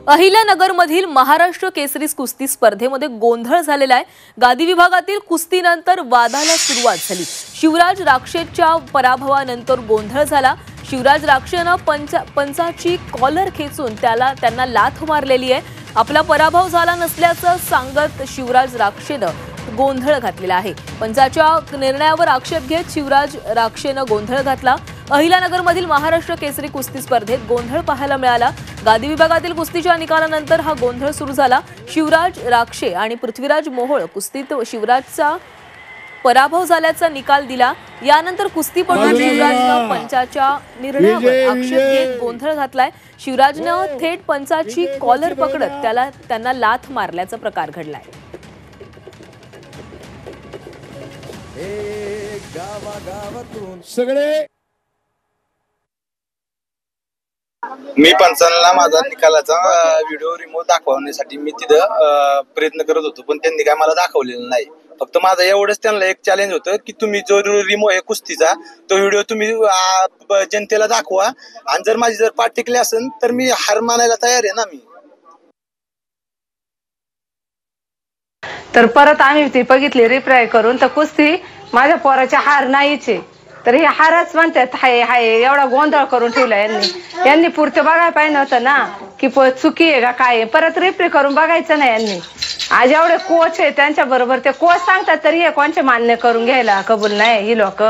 अहिल्यानगरमधील महाराष्ट्र केसरी कुस्ती स्पर्धेमध्ये गोंधळ झालेला आहे। गादी विभागातील कुस्तीनंतर वादाला सुरुवात झाली। शिवराज राक्षेच्या पराभवानंतर गोंधळ झाला। शिवराज राक्षेने पंचाची कॉलर खेचून त्यांना लाथ मारलेली आहे। आपला पराभव झाला नसल्याचं सांगत शिवराज राक्षेने गोंधळ घातलेला आहे। पंचाच्या निर्णयावर आक्षेप घेत शिवराज राक्षेने गोंधळ घातला। अहिल्यानगरमधील महाराष्ट्र केसरी कुस्ती स्पर्धेत गोंधळ पाहायला मिळाला। गादी विभागातील कुस्तीच्या निकालानंतर हा गोंधळ सुरू झाला। शिवराज राक्षे आणि पृथ्वीराज मोहोळ कुस्तीत शिवराजचा पराभव झाल्याचा निकाल दिला। यानंतर कुस्तीपटू शिवराजने पंचाच्या निर्णयावर आक्षेप घेत गोंधळ घातलाय। शिवराजने थेट पंचाची कॉलर पकडत त्यांना लाथ मारल्याचा प्रकार घडलाय। सगळे मी पंचांना माझा निकालाचा व्हिडिओ रिमोट दाखवण्यासाठी मी तिथं प्रयत्न करत होतो, पण त्यांनी काय मला दाखवलेलं नाही। फक्त माझं एवढंच त्यांना एक चॅलेंज होतं की तुम्ही जो रिमो आहे कुस्तीचा तो व्हिडिओ तुम्ही जनतेला दाखवा, आणि जर माझी पाठ टिकली असेल तर मी हार मानायला तयार आहे ना। मी तर परत आम्ही ती बघितली रिप्राय करून, तर कुस्ती माझ्या पोराच्या हार नाहीच आहे, तर हे हारच म्हणतात। हाय हाय एवढा गोंधळ करून ठेवला यांनी पुढचं बघायला पाहिजे नव्हतं ना की चुकी आहे का काय आहे। परत रिप्ले करून बघायचं ना यांनी। आज एवढे कोच आहे त्यांच्या बरोबर, ते कोच सांगतात तरी हे कोणचे मान्य करून घ्यायला कबूल नाही ही लोक।